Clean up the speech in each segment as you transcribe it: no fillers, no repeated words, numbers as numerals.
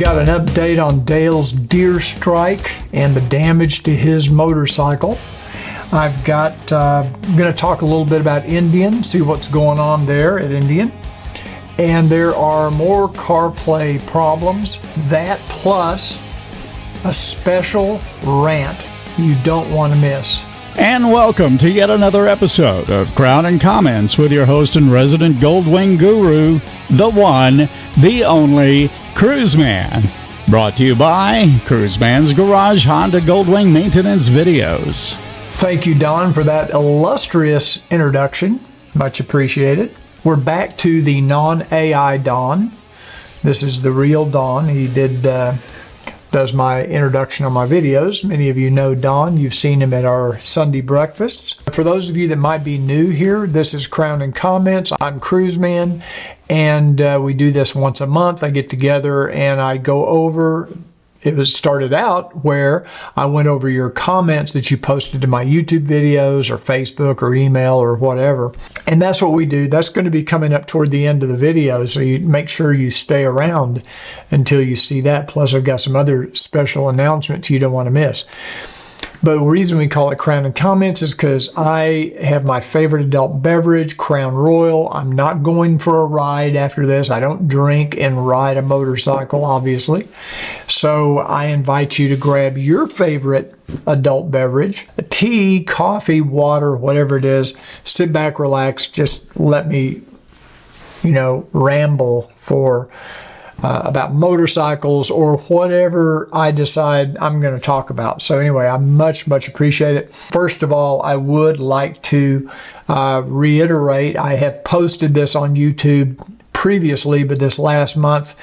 got an update on Dale's deer strike and the damage to his motorcycle. I'm going to talk a little bit about Indian, see what's going on there at Indian. And there are more CarPlay problems. That plus a special rant you don't want to miss. And welcome to yet another episode of Crown and Comments with your host and resident Goldwing guru, the one, the only Cruiseman. Brought to you by Cruiseman's Garage Honda Goldwing Maintenance Videos. Thank you, Don, for that illustrious introduction. Much appreciated. We're back to the non-AI Don. This is the real Don. He does my introduction on my videos. Many of you know Don. You've seen him at our Sunday breakfasts. For those of you that might be new here, this is Crown and Comments. I'm Cruiseman, and we do this once a month. I get together and I go over. It was started out where I went over your comments that you posted to my YouTube videos or Facebook or email or whatever. And that's what we do. That's going to be coming up toward the end of the video. So you make sure you stay around until you see that. Plus I've got some other special announcements you don't want to miss. But the reason we call it Crown and Comments is because I have my favorite adult beverage, Crown Royal. I'm not going for a ride after this. I don't drink and ride a motorcycle, obviously. So I invite you to grab your favorite adult beverage, a tea, coffee, water, whatever it is. Sit back, relax. Just let me, ramble for about motorcycles or whatever I decide I'm going to talk about. So anyway, I much appreciate it. First of all, I would like to reiterate, I have posted this on YouTube previously, but this last month,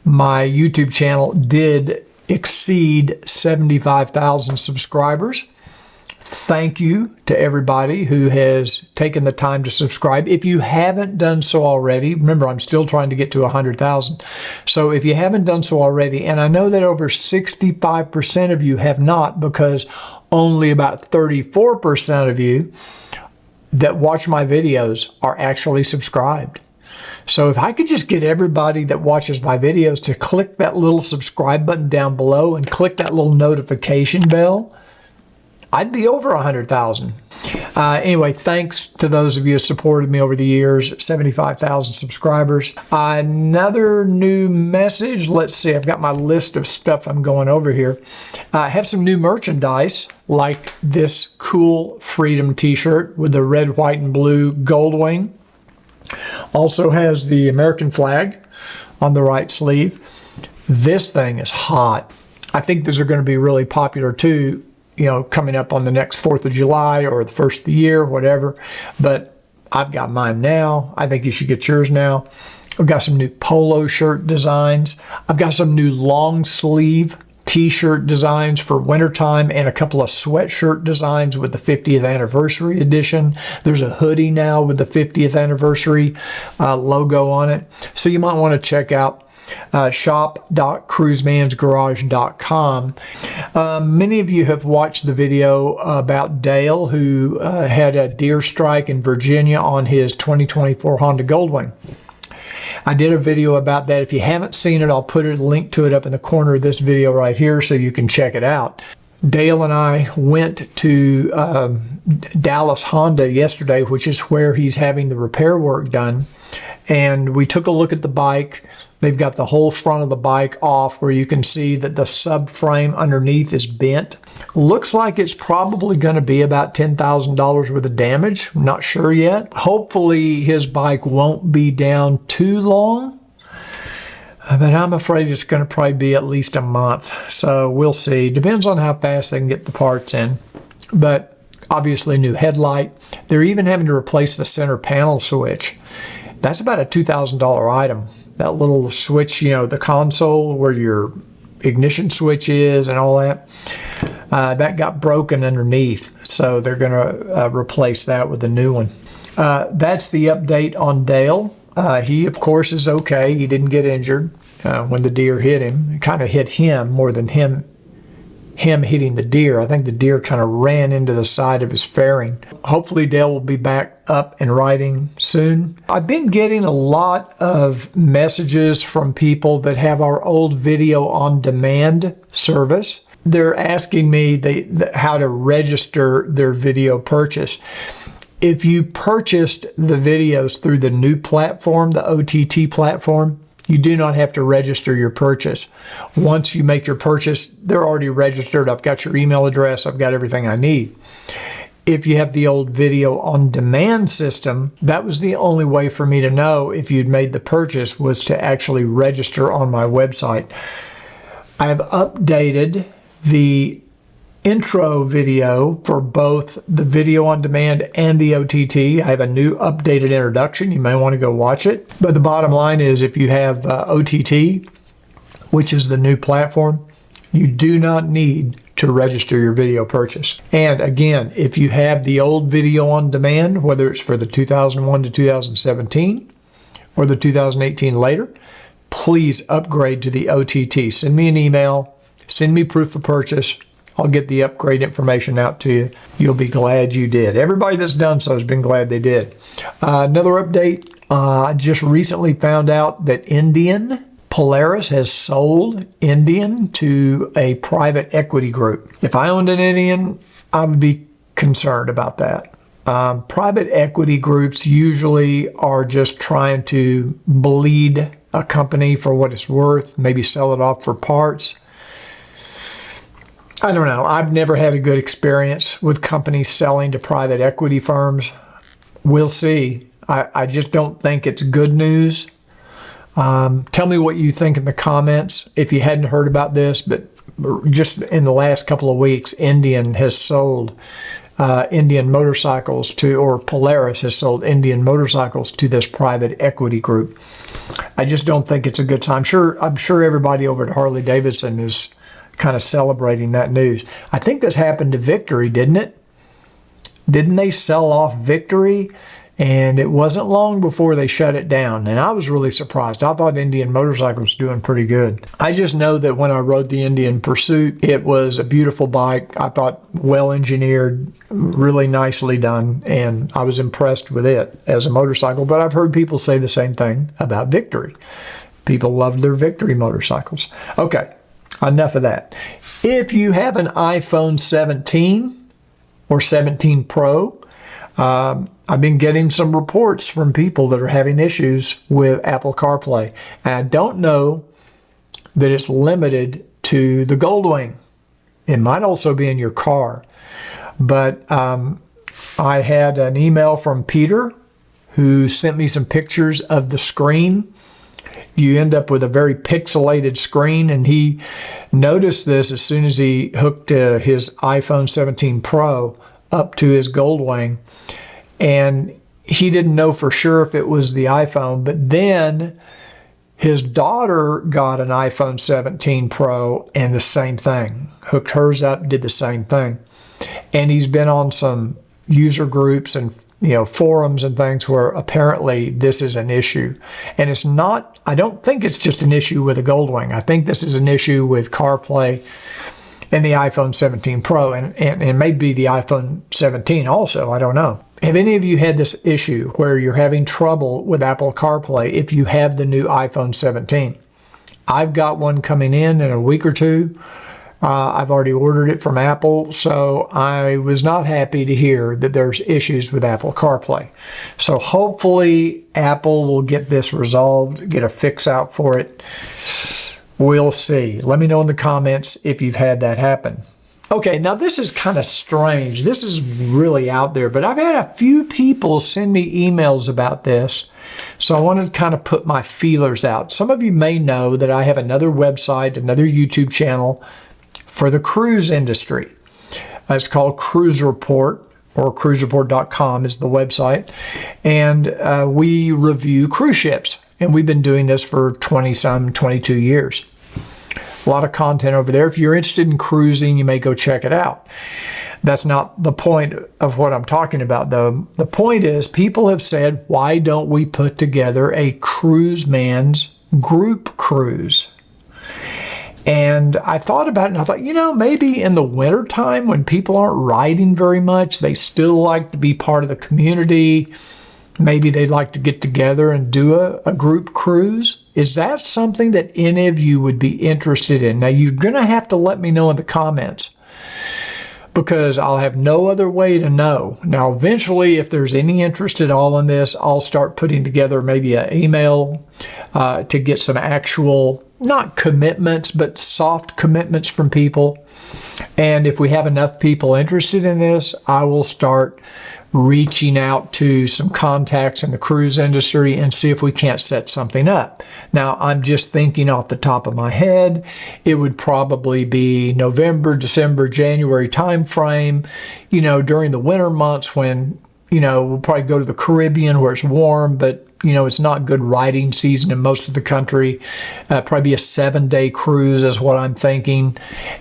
my YouTube channel did exceed 75,000 subscribers. Thank you to everybody who has taken the time to subscribe. If you haven't done so already, remember I'm still trying to get to 100,000. So if you haven't done so already, and I know that over 65% of you have not, because only about 34% of you that watch my videos are actually subscribed. So if I could just get everybody that watches my videos to click that little subscribe button down below and click that little notification bell, I'd be over 100,000. Anyway, thanks to those of you who supported me over the years, 75,000 subscribers. Another new message. Let's see, I've got my list of stuff I'm going over here. I have some new merchandise, like this cool Freedom t-shirt with the red, white, and blue Goldwing. Also has the American flag on the right sleeve. This thing is hot. I think these are going to be really popular too, coming up on the next 4th of July or the first of the year, whatever. But I've got mine now. I think you should get yours now. I've got some new polo shirt designs. I've got some new long sleeve t-shirt designs for wintertime and a couple of sweatshirt designs with the 50th anniversary edition. There's a hoodie now with the 50th anniversary logo on it. So you might want to check out shop.cruisemansgarage.com. Many of you have watched the video about Dale, who had a deer strike in Virginia on his 2024 Honda Goldwing. I did a video about that. If you haven't seen it, I'll put a link to it up in the corner of this video right here so you can check it out. Dale and I went to Dallas Honda yesterday, which is where he's having the repair work done. And we took a look at the bike. They've got the whole front of the bike off where you can see that the subframe underneath is bent. Looks like it's probably going to be about $10,000 worth of damage. I'm not sure yet. Hopefully his bike won't be down too long. But I'm afraid it's going to probably be at least a month. So we'll see. Depends on how fast they can get the parts in. But obviously new headlight. They're even having to replace the center panel switch. That's about a $2,000 item. That little switch, the console where your ignition switch is and all that, that got broken underneath. So they're going to replace that with a new one. That's the update on Dale. He, of course, is okay. He didn't get injured when the deer hit him. It kind of hit him more than him him hitting the deer. I think the deer kind of ran into the side of his fairing. Hopefully Dale will be back up and riding soon. I've been getting a lot of messages from people that have our old video on demand service. They're asking me how to register their video purchase. If you purchased the videos through the new platform, the OTT platform, you do not have to register your purchase. Once you make your purchase, they're already registered. I've got your email address. I've got everything I need. If you have the old video on demand system, that was the only way for me to know if you'd made the purchase, was to actually register on my website. I've updated the intro video for both the video on demand and the OTT. I have a new updated introduction. You may want to go watch it. But the bottom line is, if you have OTT, which is the new platform, you do not need to register your video purchase. And again, if you have the old video on demand, whether it's for the 2001 to 2017 or the 2018 later, please upgrade to the OTT. Send me an email, send me proof of purchase. I'll get the upgrade information out to you. You'll be glad you did. Everybody that's done so has been glad they did. Another update, I just recently found out that Polaris has sold Indian to a private equity group. If I owned an Indian, I would be concerned about that. Private equity groups usually are just trying to bleed a company for what it's worth, maybe sell it off for parts. I don't know. I've never had a good experience with companies selling to private equity firms. We'll see. I just don't think it's good news. Tell me what you think in the comments if you hadn't heard about this, but just in the last couple of weeks, Indian has sold Indian motorcycles to, or Polaris has sold Indian motorcycles to this private equity group. I just don't think it's a good time. I'm sure everybody over at Harley Davidson is kind of celebrating that news. I think this happened to Victory, didn't it? Didn't they sell off Victory? And it wasn't long before they shut it down. And I was really surprised. I thought Indian Motorcycle was doing pretty good. I just know that when I rode the Indian Pursuit, it was a beautiful bike. I thought well engineered, really nicely done. And I was impressed with it as a motorcycle. But I've heard people say the same thing about Victory. People loved their Victory motorcycles. Okay. Enough of that. If you have an iPhone 17 or 17 Pro, I've been getting some reports from people that are having issues with Apple CarPlay. And I don't know that it's limited to the Goldwing. It might also be in your car. But I had an email from Peter who sent me some pictures of the screen. You end up with a very pixelated screen, and he noticed this as soon as he hooked his iPhone 17 Pro up to his Goldwing, and he didn't know for sure if it was the iPhone. But then his daughter got an iPhone 17 Pro and the same thing, hooked hers up, did the same thing. And he's been on some user groups and forums and things where apparently this is an issue. And it's not, I don't think it's just an issue with a Goldwing. I think this is an issue with CarPlay and the iPhone 17 Pro and maybe the iPhone 17 also, I don't know. Have any of you had this issue where you're having trouble with Apple CarPlay if you have the new iPhone 17? I've got one coming in a week or two. I've already ordered it from Apple, so I was not happy to hear that there's issues with Apple CarPlay. So hopefully Apple will get this resolved, get a fix out for it. We'll see. Let me know in the comments if you've had that happen. Okay, now this is kind of strange. This is really out there, but I've had a few people send me emails about this, so I wanted to kind of put my feelers out. Some of you may know that I have another website, another YouTube channel for the cruise industry. It's called Cruise Report, or cruisereport.com is the website. And we review cruise ships. And we've been doing this for 22 years. A lot of content over there. If you're interested in cruising, you may go check it out. That's not the point of what I'm talking about, though. The point is, people have said, why don't we put together a Cruiseman's group cruise? And I thought about it, and I thought, maybe in the wintertime when people aren't riding very much, they still like to be part of the community. Maybe they'd like to get together and do a group cruise. Is that something that any of you would be interested in? Now, you're going to have to let me know in the comments, because I'll have no other way to know. Now, eventually, if there's any interest at all in this, I'll start putting together maybe an email to get some actual, not commitments, but soft commitments from people. And if we have enough people interested in this, I will start reaching out to some contacts in the cruise industry and see if we can't set something up. Now, I'm just thinking off the top of my head, it would probably be November, December, January time frame, during the winter months when, we'll probably go to the Caribbean where it's warm, but it's not good riding season in most of the country. Probably be a 7-day cruise is what I'm thinking.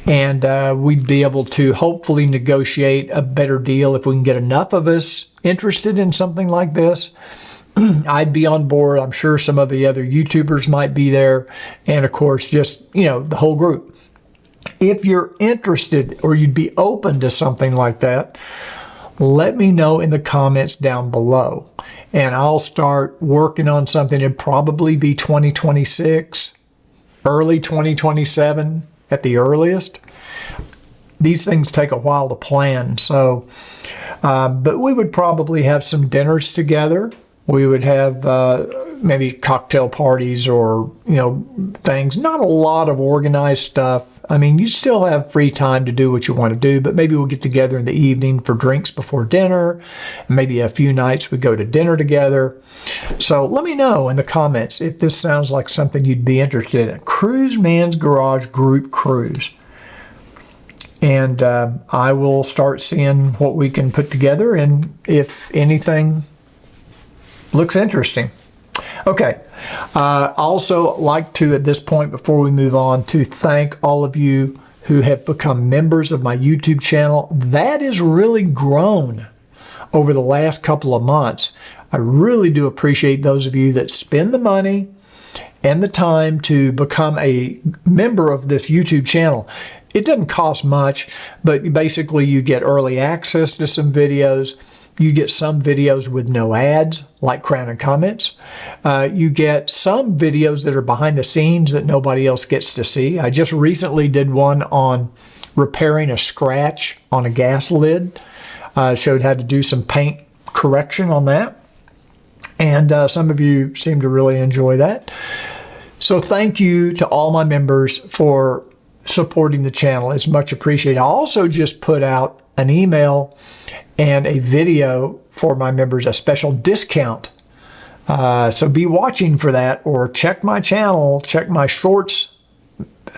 And we'd be able to hopefully negotiate a better deal if we can get enough of us interested in something like this. I'd be on board. I'm sure some of the other YouTubers might be there. And of course, just, the whole group. If you're interested or you'd be open to something like that, let me know in the comments down below. And I'll start working on something. It'd probably be 2026, early 2027 at the earliest. These things take a while to plan. So, but we would probably have some dinners together. We would have maybe cocktail parties or, things. Not a lot of organized stuff. I mean, you still have free time to do what you want to do, but maybe we'll get together in the evening for drinks before dinner. Maybe a few nights we go to dinner together. So let me know in the comments if this sounds like something you'd be interested in. Cruiseman's Garage Group Cruise. And I will start seeing what we can put together and if anything looks interesting. Okay. Also like to, at this point, before we move on, to thank all of you who have become members of my YouTube channel. That has really grown over the last couple of months. I really do appreciate those of you that spend the money and the time to become a member of this YouTube channel. It doesn't cost much, but basically you get early access to some videos. You get some videos with no ads, like Crown and Comments. You get some videos that are behind the scenes that nobody else gets to see. I just recently did one on repairing a scratch on a gas lid. Showed how to do some paint correction on that. And some of you seem to really enjoy that. So thank you to all my members for supporting the channel. It's much appreciated. I also just put out an email and a video for my members, a special discount. So be watching for that, or check my channel, check my shorts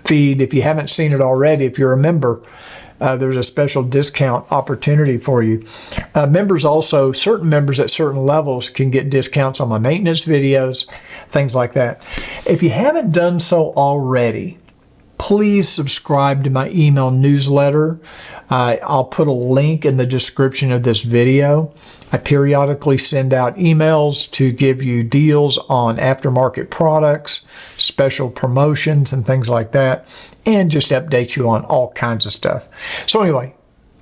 feed if you haven't seen it already. If you're a member, there's a special discount opportunity for you. Members also, certain members at certain levels can get discounts on my maintenance videos, things like that. If you haven't done so already, please subscribe to my email newsletter. I'll put a link in the description of this video. I periodically send out emails to give you deals on aftermarket products, special promotions, and things like that, and just update you on all kinds of stuff. So anyway,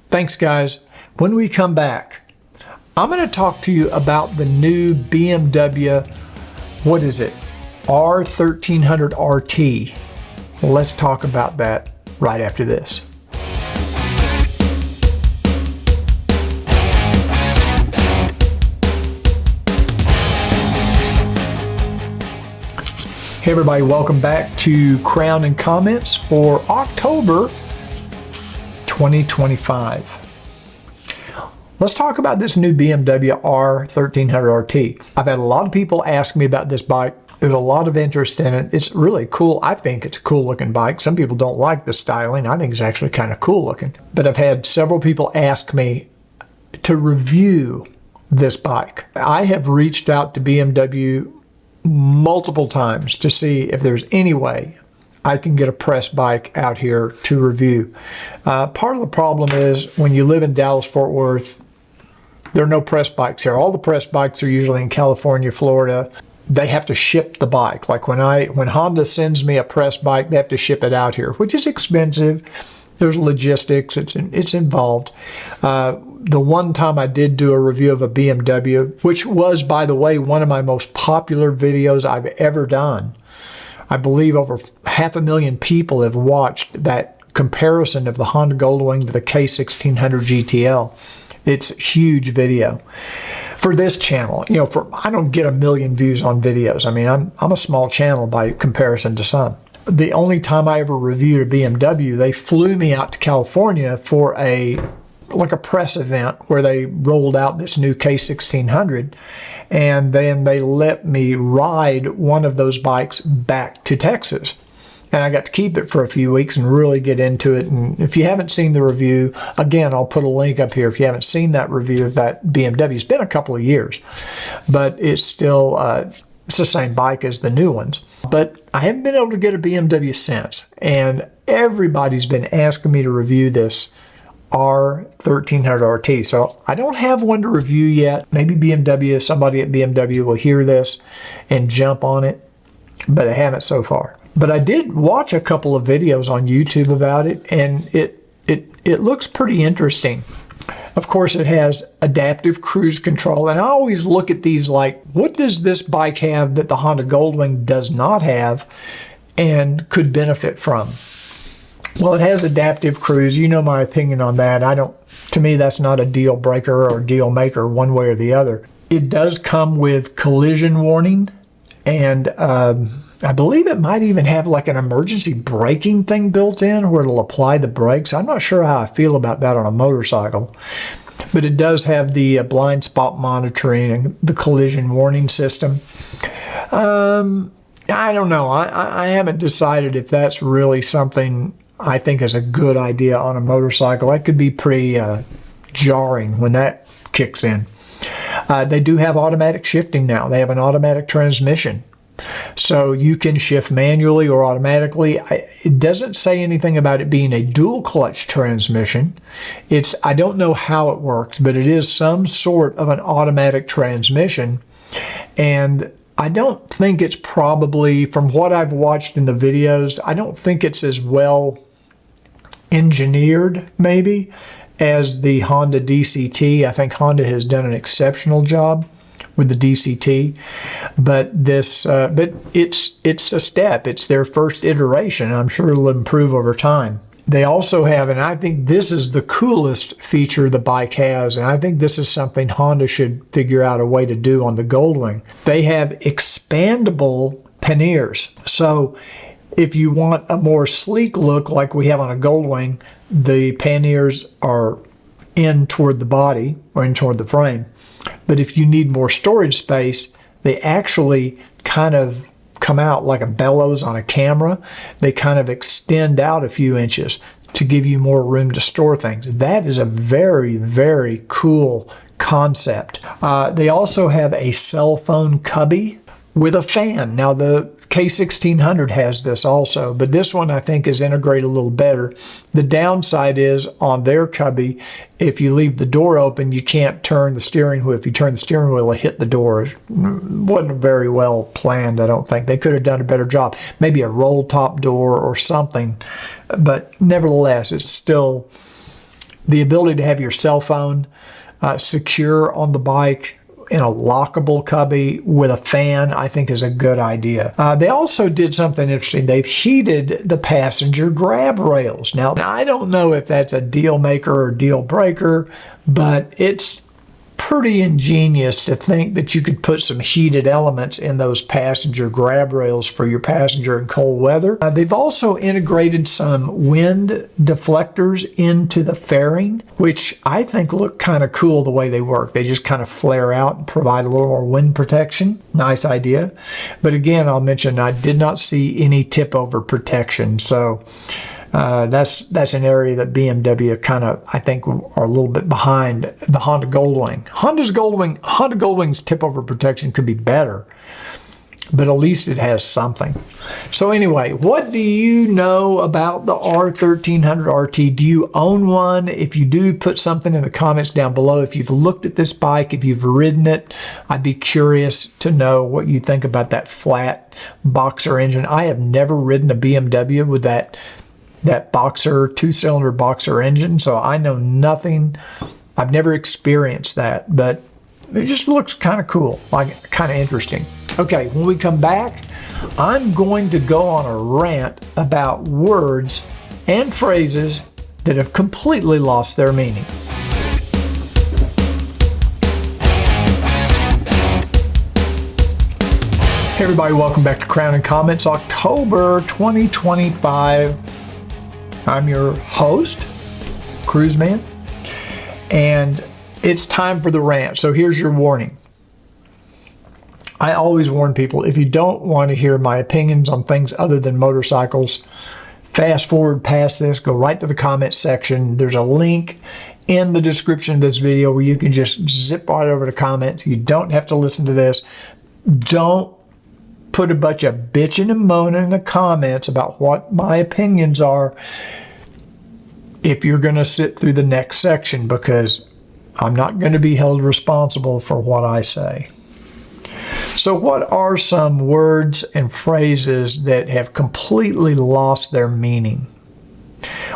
thanks guys. When we come back, I'm going to talk to you about the new BMW, what is it, R1300RT. Let's talk about that right after this. Hey everybody, welcome back to Crown and Comments for October 2025. Let's talk about this new BMW R1300RT. I've had a lot of people ask me about this bike. There's a lot of interest in it. It's really cool. I think it's a cool looking bike. Some people don't like the styling. I think it's actually kind of cool looking. But I've had several people ask me to review this bike. I have reached out to BMW multiple times to see if there's any way I can get a press bike out here to review. Part of the problem is when you live in Dallas-Fort Worth, there are no press bikes here. All the press bikes are usually in California, Florida, they have to ship the bike. Like when Honda sends me a press bike, they have to ship it out here, which is expensive. There's logistics. It's involved. The one time I did do a review of a BMW, which was, by the way, one of my most popular videos I've ever done. I believe over 500,000 people have watched that comparison of the Honda Goldwing to the K1600 GTL. It's a huge video for this channel. You know, I don't get 1 million views on videos. I mean, I'm a small channel by comparison to some. The only time I ever reviewed a BMW, they flew me out to California for a press event where they rolled out this new K1600, and then they let me ride one of those bikes back to Texas. And I got to keep it for a few weeks and really get into it. And if you haven't seen the review, again, I'll put a link up here. If you haven't seen that review of that BMW, it's been a couple of years, but it's still, it's the same bike as the new ones. But I haven't been able to get a BMW since. And everybody's been asking me to review this R1300RT. So I don't have one to review yet. Maybe BMW, somebody at BMW will hear this and jump on it, but I haven't so far. But I did watch a couple of videos on YouTube about it, and it looks pretty interesting. Of course, it has adaptive cruise control, and I always look at these like, what does this bike have that the Honda Goldwing does not have and could benefit from? Well, it has adaptive cruise. You know my opinion on that. To me, that's not a deal breaker or deal maker one way or the other. It does come with collision warning, and I believe it might even have like an emergency braking thing built in where it'll apply the brakes. I'm not sure how I feel about that on a motorcycle, but it does have the blind spot monitoring and the collision warning system. I don't know. I haven't decided if that's really something I think is a good idea on a motorcycle. That could be pretty jarring when that kicks in. They do have automatic shifting now. They have an automatic transmission. So you can shift manually or automatically. It doesn't say anything about it being a dual clutch transmission. I don't know how it works, but it is some sort of an automatic transmission. And I don't think it's probably, from what I've watched in the videos, I don't think it's as well engineered maybe as the Honda DCT. I think Honda has done an exceptional job with the DCT, but it's a step. It's their first iteration. I'm sure it'll improve over time. They also have, and I think this is the coolest feature the bike has, and I think this is something Honda should figure out a way to do on the Goldwing. They have expandable panniers. So if you want a more sleek look like we have on a Goldwing, the panniers are in toward the body or in toward the frame. But if you need more storage space, they actually kind of come out like a bellows on a camera. They kind of extend out a few inches to give you more room to store things. That is a very, very cool concept. They also have a cell phone cubby with a fan. Now the K1600 has this also, but this one I think is integrated a little better. The downside is on their cubby, if you leave the door open, you can't turn the steering wheel. If you turn the steering wheel, it'll hit the door. It wasn't very well planned, I don't think. They could have done a better job. Maybe a roll top door or something, but nevertheless, it's still the ability to have your cell phone secure on the bike in a lockable cubby with a fan, I think is a good idea. They also did something interesting. They've heated the passenger grab rails. Now, I don't know if that's a deal maker or deal breaker, but it's pretty ingenious to think that you could put some heated elements in those passenger grab rails for your passenger in cold weather. They've also integrated some wind deflectors into the fairing, which I think look kind of cool the way they work. They just kind of flare out and provide a little more wind protection. Nice idea. But again, I'll mention I did not see any tip over protection. So that's an area that BMW kind of, I think, are a little bit behind the Honda Goldwing. Honda Goldwing's tip over protection could be better. but at least it has something. So anyway, what do you know about the R1300RT? Do you own one? If you do, put something in the comments down below. If you've looked at this bike, if you've ridden it, I'd be curious to know what you think about that flat boxer engine. I have never ridden a BMW with that boxer, two-cylinder boxer engine, so I know nothing. I've never experienced that, but it just looks kind of cool, like kind of interesting. Okay, when we come back, I'm going to go on a rant about words and phrases that have completely lost their meaning. Hey everybody, welcome back to Crown and Comments, October 2025. I'm your host, Cruiseman, and it's time for the rant. So here's your warning. I always warn people, if you don't want to hear my opinions on things other than motorcycles, fast forward past this, go right to the comments section. There's a link in the description of this video where you can just zip right over to comments. You don't have to listen to this. Don't put a bunch of bitching and moaning in the comments about what my opinions are if you're going to sit through the next section, because I'm not going to be held responsible for what I say. So what are some words and phrases that have completely lost their meaning?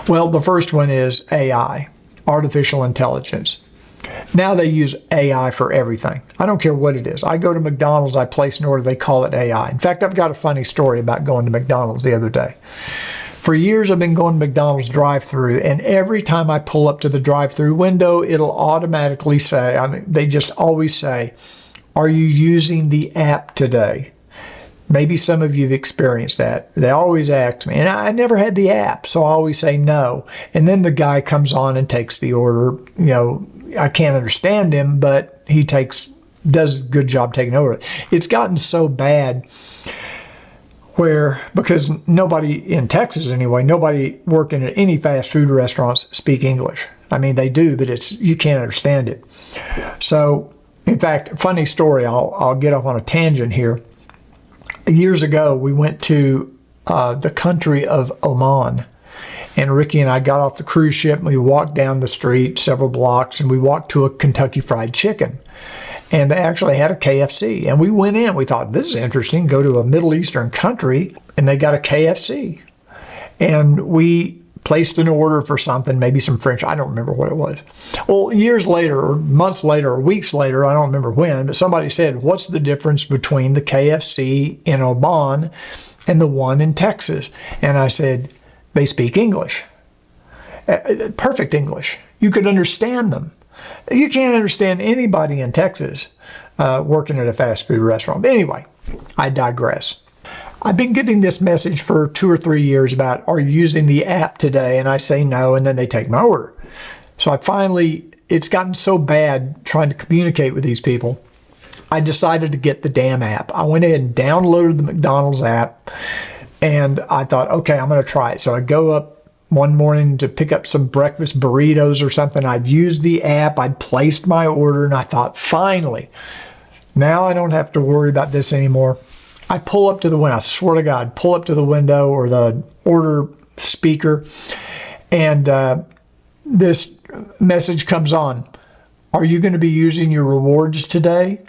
Well, the first one is AI, artificial intelligence. Now they use AI for everything. I don't care what it is. I go to McDonald's, I place an order, they call it AI. In fact, I've got a funny story about going to McDonald's the other day. For years, I've been going to McDonald's drive-thru, and every time I pull up to the drive-thru window, it'll automatically say, they just always say, "Are you using the app today?" Maybe some of you have experienced that. They always ask me, and I never had the app, so I always say no. And then the guy comes on and takes the order. You know, I can't understand him, but he does a good job taking over. It's gotten so bad because nobody in Texas anyway, nobody working at any fast food restaurants speak English. I mean, they do, but you can't understand it. So, in fact, funny story, I'll get off on a tangent here. Years ago, we went to the country of Oman, and Ricky and I got off the cruise ship, and we walked down the street several blocks, and we walked to a Kentucky Fried Chicken. And they actually had a KFC. And we went in, we thought, this is interesting, go to a Middle Eastern country, and they got a KFC. And we placed an order for something, maybe some French, I don't remember what it was. Well, years later, or months later, or weeks later, I don't remember when, but somebody said, what's the difference between the KFC in Oman and the one in Texas? And I said, they speak English. Perfect English. You could understand them. You can't understand anybody in Texas working at a fast food restaurant. But anyway, I digress. I've been getting this message for 2 or 3 years about, are you using the app today? And I say no, and then they take my order. So it's gotten so bad trying to communicate with these people, I decided to get the damn app. I went in and downloaded the McDonald's app, and I thought, okay, I'm going to try it. So I go up one morning to pick up some breakfast burritos or something. I'd used the app, I'd placed my order, and I thought, finally, now I don't have to worry about this anymore. I pull up to the window, I swear to God, pull up to the window or the order speaker, and this message comes on. Are you going to be using your rewards today?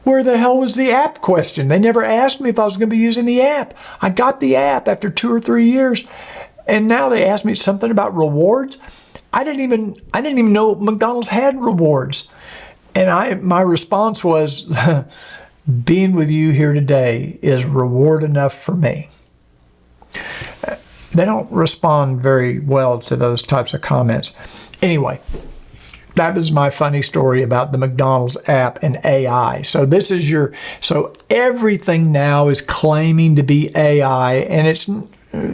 Where the hell was the app question? They never asked me if I was going to be using the app. I got the app after 2 or 3 years, and now they asked me something about rewards. I didn't even know McDonald's had rewards. And my response was, being with you here today is reward enough for me. They don't respond very well to those types of comments. Anyway, that was my funny story about the McDonald's app and AI. So everything now is claiming to be AI, and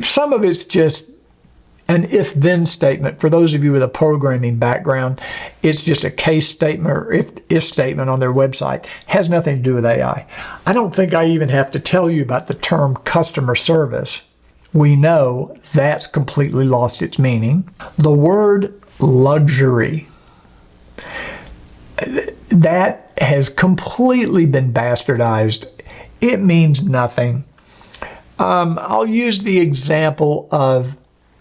some of it's just an if-then statement. For those of you with a programming background, it's just a case statement or if statement on their website. It has nothing to do with AI. I don't think I even have to tell you about the term customer service. We know that's completely lost its meaning. The word luxury. that has completely been bastardized. It means nothing. I'll use the example of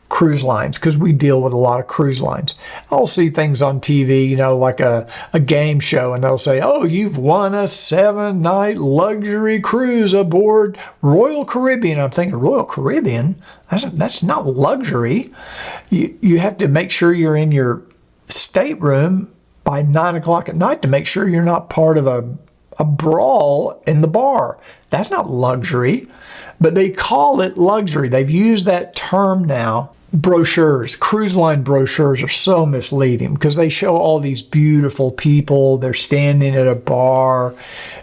cruise lines because we deal with a lot of cruise lines. I'll see things on TV, you know, like a game show, and they'll say, oh, you've won a 7-night luxury cruise aboard Royal Caribbean. I'm thinking, Royal Caribbean? That's not luxury. You have to make sure you're in your stateroom by 9 o'clock at night to make sure you're not part of a brawl in the bar. That's not luxury, but they call it luxury. They've used that term now. Brochures, cruise line brochures are so misleading because they show all these beautiful people. They're standing at a bar.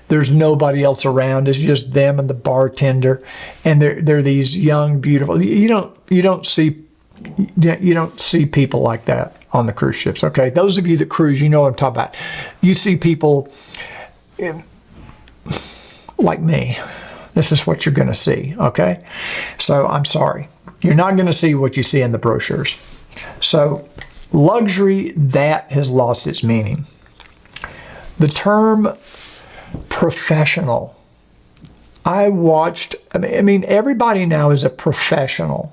There's nobody else around. It's just them and the bartender, and they're these young, beautiful. You don't see people like that on the cruise ships. Okay, those of you that cruise, you know what I'm talking about. You see people like me. This is what you're going to see, okay? So I'm sorry. You're not going to see what you see in the brochures. So luxury, that has lost its meaning. The term professional. I mean, everybody now is a professional.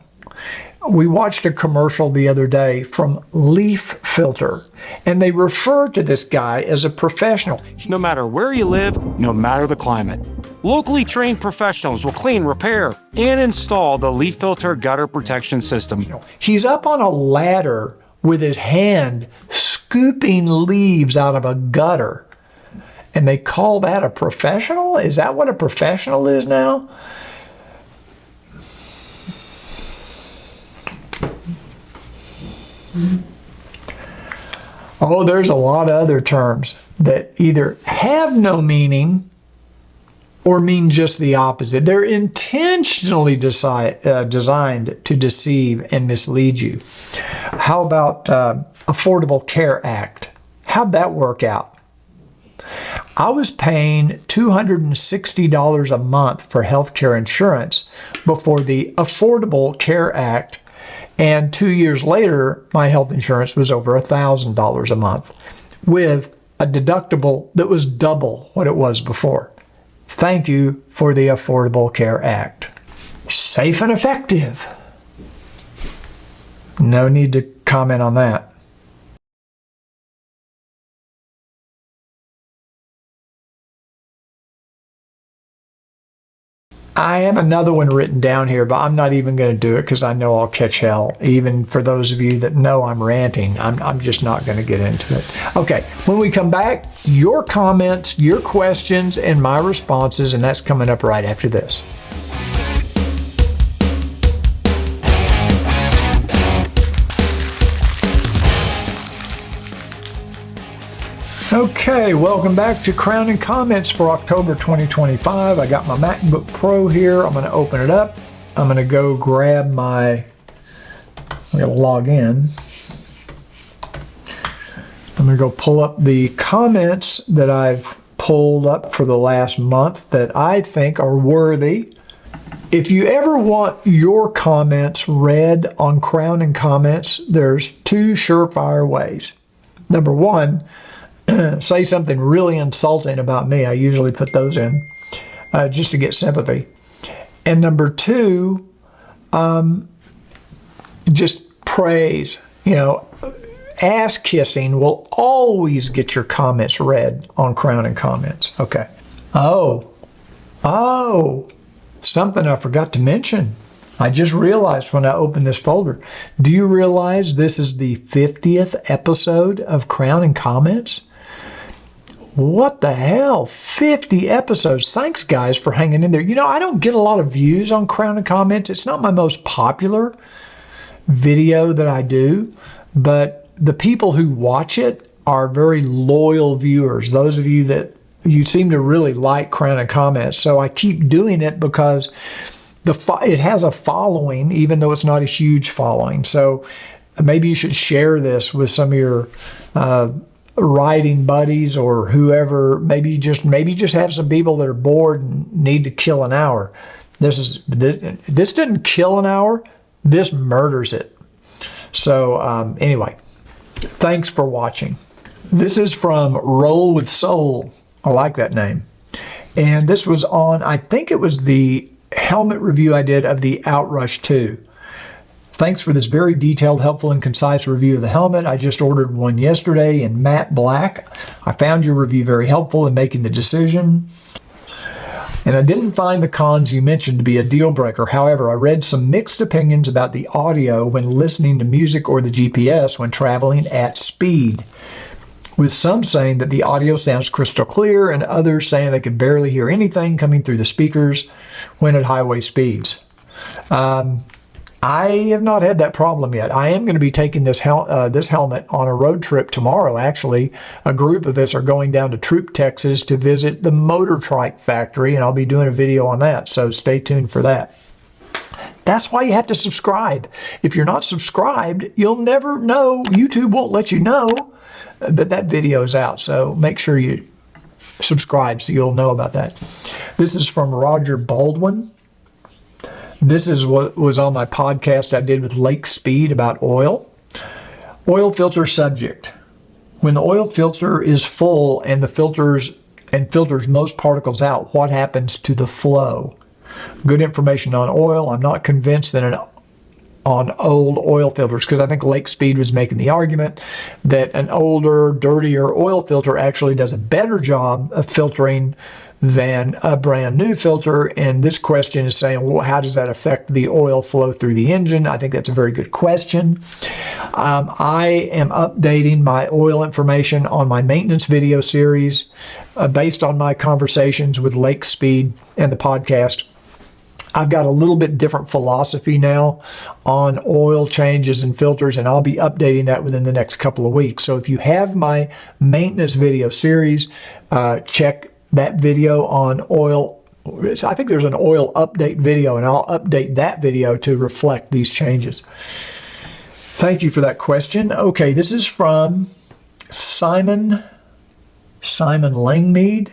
We watched a commercial the other day from Leaf Filter, and they refer to this guy as a professional. No matter where you live, no matter the climate, locally trained professionals will clean, repair, and install the Leaf Filter gutter protection system. He's up on a ladder with his hand scooping leaves out of a gutter, and they call that a professional? Is that what a professional is now? Oh, there's a lot of other terms that either have no meaning or mean just the opposite. They're intentionally designed to deceive and mislead you. How about Affordable Care Act? How'd that work out? I was paying $260 a month for health care insurance before the Affordable Care Act, and 2 years later, my health insurance was over $1,000 a month with a deductible that was double what it was before. Thank you for the Affordable Care Act. Safe and effective. No need to comment on that. I have another one written down here, but I'm not even going to do it because I know I'll catch hell. Even for those of you that know I'm ranting, I'm just not going to get into it. Okay, when we come back, your comments, your questions, and my responses, and that's coming up right after this. Okay, welcome back to Crown and Comments for October 2025. I got my MacBook Pro here. I'm going to open it up. I'm going to go grab I'm going to log in. I'm going to go pull up the comments that I've pulled up for the last month that I think are worthy. If you ever want your comments read on Crown and Comments, there's two surefire ways. Number one, say something really insulting about me. I usually put those in just to get sympathy. And number two, just praise. You know, ass kissing will always get your comments read on Crown and Comments. Okay. Oh, something I forgot to mention. I just realized when I opened this folder. Do you realize this is the 50th episode of Crown and Comments? What the hell? 50 episodes. Thanks, guys, for hanging in there. You know, I don't get a lot of views on Crown and Comments. It's not my most popular video that I do, but the people who watch it are very loyal viewers. Those of you that you seem to really like Crown and Comments. So I keep doing it because it has a following, even though it's not a huge following. So maybe you should share this with some of your riding buddies or whoever. Maybe just have some people that are bored and need to kill an hour. This didn't kill an hour. This murders it. So anyway, thanks for watching. This is from Roll with Soul. I like that name. And this was on, I think it was the helmet review I did of the Outrush 2. Thanks for this very detailed, helpful, and concise review of the helmet. I just ordered one yesterday in matte black. I found your review very helpful in making the decision. And I didn't find the cons you mentioned to be a deal breaker. However, I read some mixed opinions about the audio when listening to music or the GPS when traveling at speed, with some saying that the audio sounds crystal clear and others saying they could barely hear anything coming through the speakers when at highway speeds. I have not had that problem yet. I am going to be taking this helmet on a road trip tomorrow, actually. A group of us are going down to Troop, Texas to visit the Motor Trike factory, and I'll be doing a video on that, so stay tuned for that. That's why you have to subscribe. If you're not subscribed, you'll never know. YouTube won't let you know that that video is out, so make sure you subscribe so you'll know about that. This is from Roger Baldwin. This is what was on my podcast I did with Lake Speed about oil. Oil filter subject. When the oil filter is full and the filters most particles out, what happens to the flow? Good information on oil. I'm not convinced that on old oil filters, because I think Lake Speed was making the argument that an older, dirtier oil filter actually does a better job of filtering than a brand new filter. And this question is saying, well, how does that affect the oil flow through the engine? I think that's a very good question. I am updating my oil information on my maintenance video series based on my conversations with Lake Speed and the podcast. I've got a little bit different philosophy now on oil changes and filters, and I'll be updating that within the next couple of weeks. So if you have my maintenance video series, check that video on oil. I think there's an oil update video, and I'll update that video to reflect these changes. Thank you for that question. Okay, this is from Simon Langmead.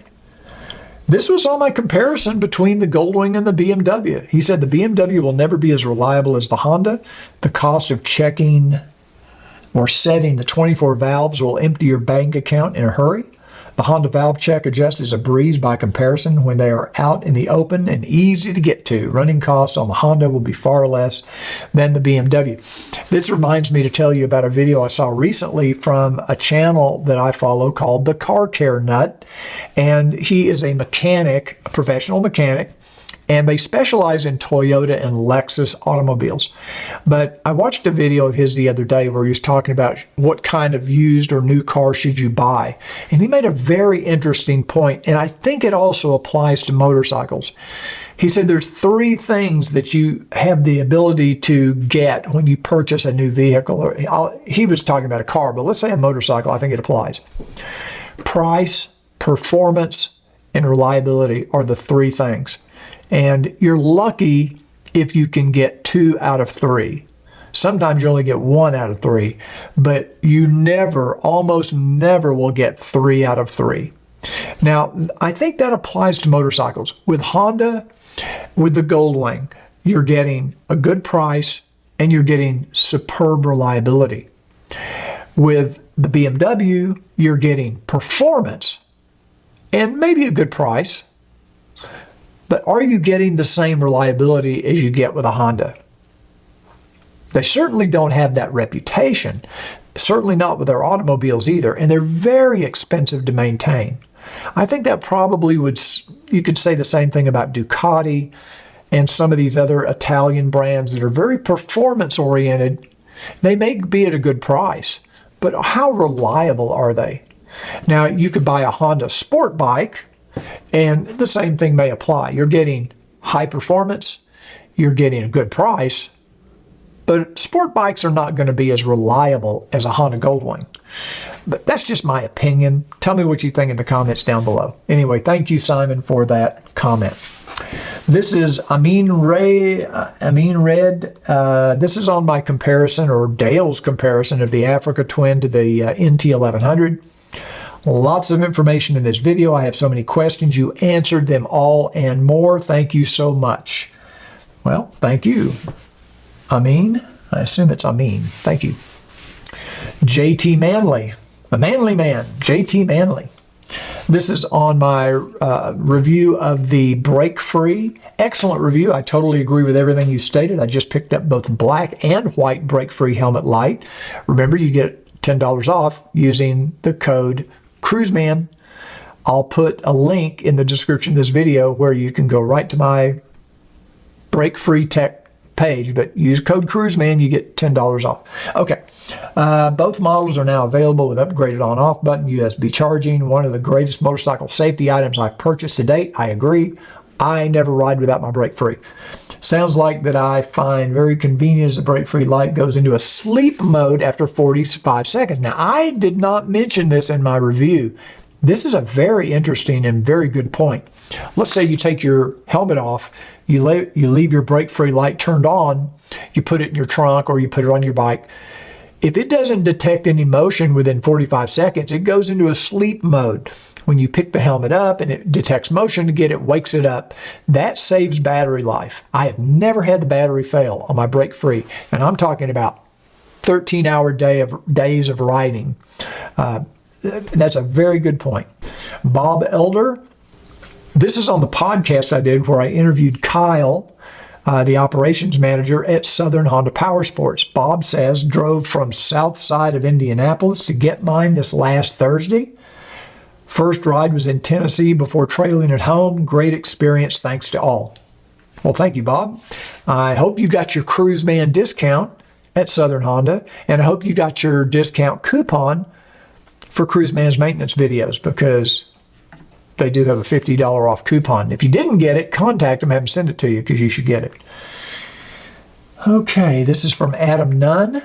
This was on my comparison between the Goldwing and the BMW. He said the BMW will never be as reliable as the Honda. The cost of checking or setting the 24 valves will empty your bank account in a hurry. The Honda valve check adjust is a breeze by comparison when they are out in the open and easy to get to. Running costs on the Honda will be far less than the BMW. This reminds me to tell you about a video I saw recently from a channel that I follow called The Car Care Nut. And he is a mechanic, a professional mechanic, and they specialize in Toyota and Lexus automobiles. But I watched a video of his the other day where he was talking about what kind of used or new car should you buy. And he made a very interesting point, and I think it also applies to motorcycles. He said there's three things that you have the ability to get when you purchase a new vehicle. He was talking about a car, but let's say a motorcycle, I think it applies. Price, performance, and reliability are the three things. And you're lucky if you can get 2 out of 3. Sometimes you only get 1 out of 3, but you almost never will get 3 out of 3. Now, I think that applies to motorcycles. With Honda, with the Goldwing, you're getting a good price and you're getting superb reliability. With the BMW, you're getting performance and maybe a good price. But are you getting the same reliability as you get with a Honda? They certainly don't have that reputation, certainly not with their automobiles either, and they're very expensive to maintain. I think that probably you could say the same thing about Ducati and some of these other Italian brands that are very performance-oriented. They may be at a good price, but how reliable are they? Now, you could buy a Honda sport bike, and the same thing may apply. You're getting high performance, you're getting a good price, but sport bikes are not going to be as reliable as a Honda Goldwing. But that's just my opinion. Tell me what you think in the comments down below. Anyway, thank you, Simon, for that comment. This is Amin Red. This is on my comparison, or Dale's comparison, of the Africa Twin to the NT1100. Lots of information in this video. I have so many questions. You answered them all and more. Thank you so much. Well, thank you. Amin? I assume it's Amin. Thank you. JT Manley. A manly man, JT Manley. This is on my review of the Break Free. Excellent review. I totally agree with everything you stated. I just picked up both black and white Break Free helmet light. Remember, you get $10 off using the code Cruiseman. I'll put a link in the description of this video where you can go right to my Break Free Tech page, but use code Cruiseman, you get $10 off. Okay, both models are now available with upgraded on-off button, USB charging, one of the greatest motorcycle safety items I've purchased to date. I agree. I never ride without my Break Free. Sounds like that I find very convenient as the Break Free light goes into a sleep mode after 45 seconds. Now, I did not mention this in my review. This is a very interesting and very good point. Let's say you take your helmet off, you leave your brake-free light turned on, you put it in your trunk or you put it on your bike. If it doesn't detect any motion within 45 seconds, it goes into a sleep mode. When you pick the helmet up and it detects motion again, it wakes it up. That saves battery life. I have never had the battery fail on my brake-free, and I'm talking about 13-hour days of riding. That's a very good point. Bob Elder, this is on the podcast I did where I interviewed Kyle, the operations manager at Southern Honda Powersports. Bob says, drove from south side of Indianapolis to get mine this last Thursday. First ride was in Tennessee before trailing at home. Great experience, thanks to all. Well, thank you, Bob. I hope you got your Cruiseman discount at Southern Honda, and I hope you got your discount coupon for Cruiseman's maintenance videos, because they do have a $50 off coupon. If you didn't get it, contact them, have them send it to you, because you should get it. Okay, this is from Adam Nunn.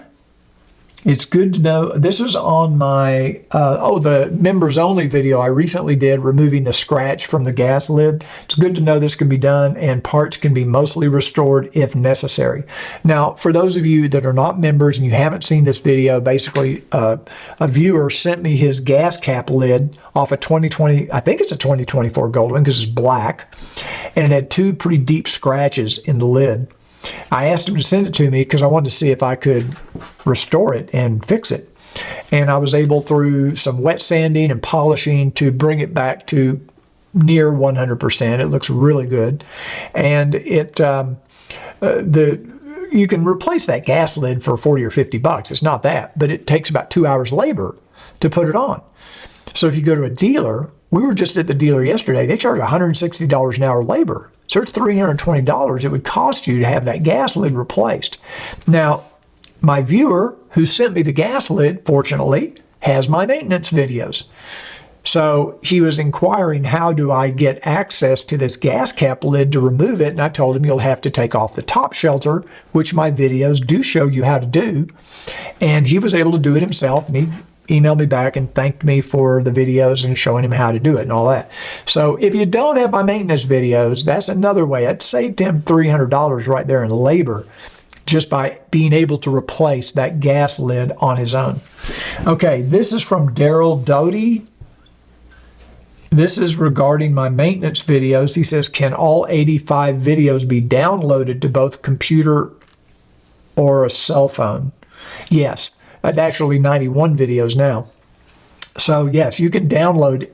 It's good to know, this is on my, the members only video I recently did, removing the scratch from the gas lid. It's good to know this can be done and parts can be mostly restored if necessary. Now, for those of you that are not members and you haven't seen this video, basically a viewer sent me his gas cap lid off a 2020, I think it's a 2024 Goldwing because it's black, and it had two pretty deep scratches in the lid. I asked him to send it to me because I wanted to see if I could restore it and fix it. And I was able, through some wet sanding and polishing, to bring it back to near 100%. It looks really good. And it you can replace that gas lid for 40 or 50 bucks. It's not that, but it takes about 2 hours labor to put it on. So if you go to a dealer, we were just at the dealer yesterday, they charge $160 an hour labor. So it's $320 it would cost you to have that gas lid replaced. Now, my viewer who sent me the gas lid, fortunately, has my maintenance videos. So he was inquiring, how do I get access to this gas cap lid to remove it? And I told him, you'll have to take off the top shelter, which my videos do show you how to do. And he was able to do it himself, and he emailed me back and thanked me for the videos and showing him how to do it and all that. So if you don't have my maintenance videos, that's another way. It saved him $300 right there in labor just by being able to replace that gas lid on his own. Okay, this is from Daryl Doty. This is regarding my maintenance videos. He says, can all 85 videos be downloaded to both computer or a cell phone? Yes. Actually 91 videos now. So yes, you can download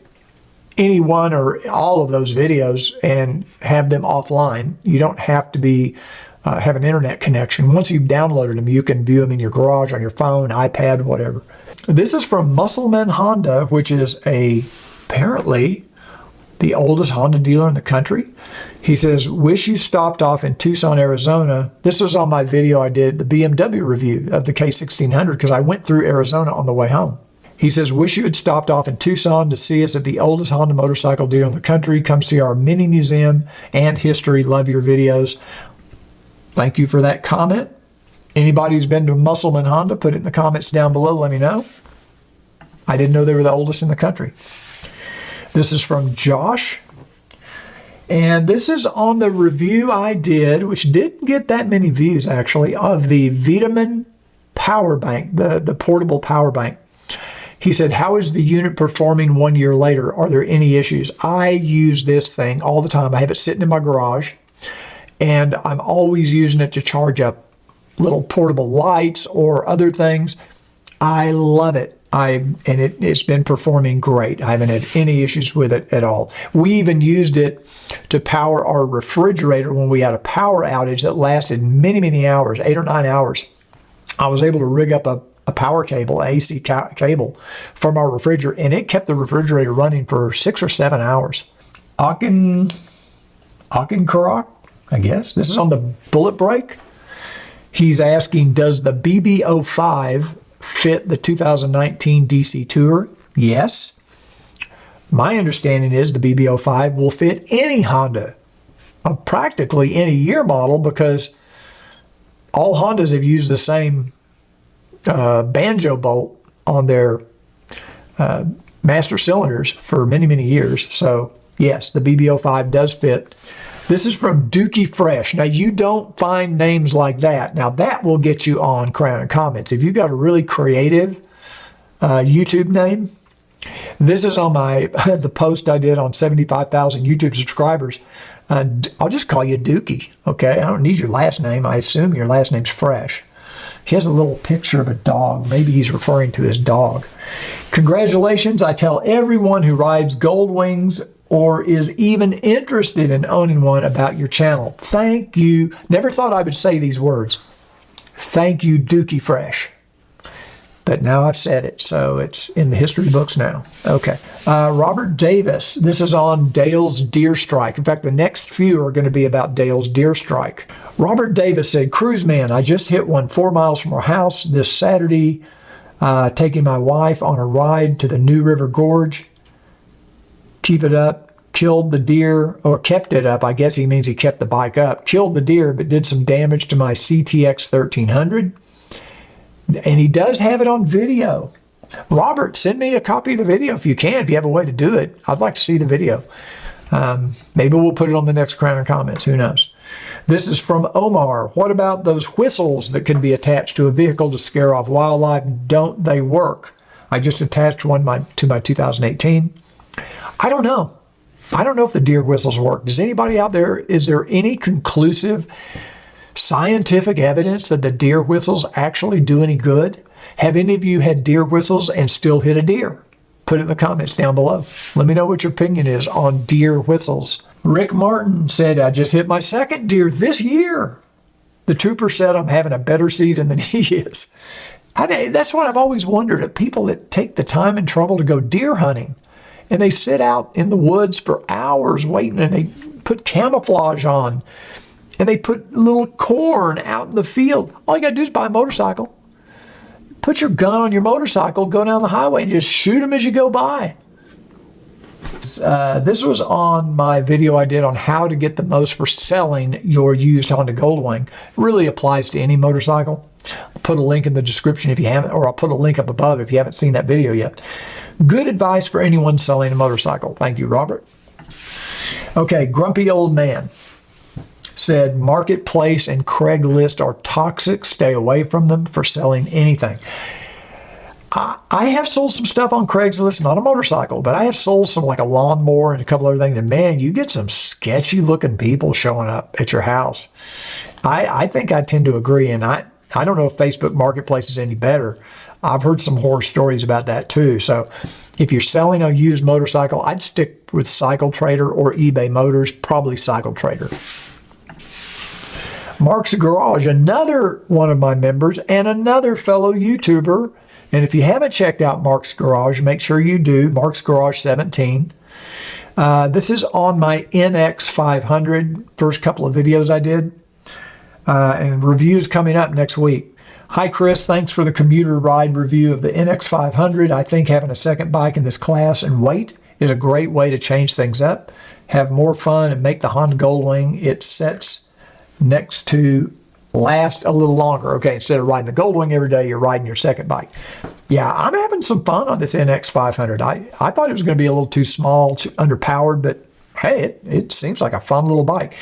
any one or all of those videos and have them offline. You don't have to have an internet connection. Once you've downloaded them, you can view them in your garage, on your phone, iPad, whatever. This is from Muscleman Honda, which is apparently the oldest Honda dealer in the country. He says, wish you stopped off in Tucson, Arizona. This was on my video I did, the BMW review of the K1600, because I went through Arizona on the way home. He says, wish you had stopped off in Tucson to see us at the oldest Honda motorcycle dealer in the country. Come see our mini museum and history. Love your videos. Thank you for that comment. Anybody who's been to Muscleman Honda, put it in the comments down below. Let me know. I didn't know they were the oldest in the country. This is from Josh. And this is on the review I did, which didn't get that many views actually, of the VTOMAN power bank, the portable power bank. He said, how is the unit performing 1 year later? Are there any issues? I use this thing all the time. I have it sitting in my garage, and I'm always using it to charge up little portable lights or other things. I love it. It's been performing great. I haven't had any issues with it at all. We even used it to power our refrigerator when we had a power outage that lasted many, many hours, 8 or 9 hours. I was able to rig up a power cable, AC cable from our refrigerator, and it kept the refrigerator running for 6 or 7 hours. Akin Karak, I guess. This is on the bullet break. He's asking, does the BB05 fit the 2019 DC Tour? Yes. My understanding is the BB05 will fit any Honda, practically any year model, because all Hondas have used the same banjo bolt on their master cylinders for many, many years. So yes, the BB05 does fit. This is from Dookie Fresh. Now, you don't find names like that. Now, that will get you on Crown and Comments. If you've got a really creative YouTube name, this is on the post I did on 75,000 YouTube subscribers. I'll just call you Dookie, okay? I don't need your last name. I assume your last name's Fresh. He has a little picture of a dog. Maybe he's referring to his dog. Congratulations. I tell everyone who rides Goldwings or is even interested in owning one about your channel. Thank you. Never thought I would say these words. Thank you, Dookie Fresh. But now I've said it, so it's in the history books now. Okay. Robert Davis. This is on Dale's Deer Strike. In fact, the next few are going to be about Dale's Deer Strike. Robert Davis said, Cruiseman, I just hit one 4 miles from our house this Saturday, taking my wife on a ride to the New River Gorge. Keep it up. Killed the deer, or kept it up. I guess he means he kept the bike up. Killed the deer, but did some damage to my CTX 1300. And he does have it on video. Robert, send me a copy of the video if you can, if you have a way to do it. I'd like to see the video. Maybe we'll put it on the next Crown and Comments. Who knows? This is from Omar. What about those whistles that can be attached to a vehicle to scare off wildlife? Don't they work? I just attached one to my 2018. I don't know. I don't know if the deer whistles work. Does anybody out there, is there any conclusive scientific evidence that the deer whistles actually do any good? Have any of you had deer whistles and still hit a deer? Put it in the comments down below. Let me know what your opinion is on deer whistles. Rick Martin said, I just hit my second deer this year. The trooper said I'm having a better season than he is. That's what I've always wondered, at people that take the time and trouble to go deer hunting. And they sit out in the woods for hours waiting, and they put camouflage on, and they put little corn out in the field. All you got to do is buy a motorcycle. Put your gun on your motorcycle, go down the highway, and just shoot them as you go by. This was on my video I did on how to get the most for selling your used Honda Goldwing. It really applies to any motorcycle. I'll put a link in the description if you haven't, or I'll put a link up above if you haven't seen that video yet. Good advice for anyone selling a motorcycle. Thank you, Robert. Okay, Grumpy Old Man said, Marketplace and Craigslist are toxic. Stay away from them for selling anything. I have sold some stuff on Craigslist, not a motorcycle, but I have sold some, like a lawnmower and a couple other things. And man, you get some sketchy looking people showing up at your house. I think I tend to agree. And I don't know if Facebook Marketplace is any better. I've heard some horror stories about that too. So if you're selling a used motorcycle, I'd stick with Cycle Trader or eBay Motors, probably Cycle Trader. Mark's Garage, another one of my members and another fellow YouTuber. And if you haven't checked out Mark's Garage, make sure you do. Mark's Garage 17. This is on my NX 500, first couple of videos I did. And reviews coming up next week. Hi, Chris. Thanks for the commuter ride review of the NX 500. I think having a second bike in this class and weight is a great way to change things up, have more fun, and make the Honda Goldwing it sets next to last a little longer. Okay, instead of riding the Goldwing every day, you're riding your second bike. Yeah, I'm having some fun on this NX 500. I thought it was going to be a little too small, too underpowered, but hey, it seems like a fun little bike.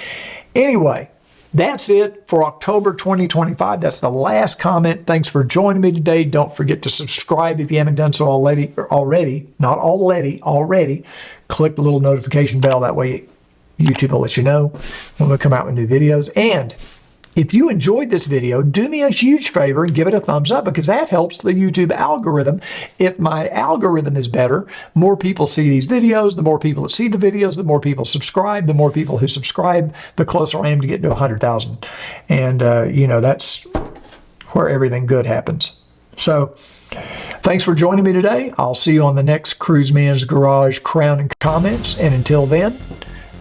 Anyway, that's it for October 2025. That's the last comment. Thanks for joining me today. Don't forget to subscribe if you haven't done so already. Click the little notification bell. That way YouTube will let you know when we come out with new videos. And If you enjoyed this video, do me a huge favor and give it a thumbs up, because that helps the YouTube algorithm. If my algorithm is better, more people see these videos. The more people that see the videos, the more people subscribe. The more people who subscribe, the closer I am to getting to 100,000. And, that's where everything good happens. So thanks for joining me today. I'll see you on the next Cruiseman's Garage Crown and Comments. And until then,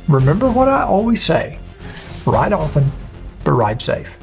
remember what I always say, ride often, but ride safe.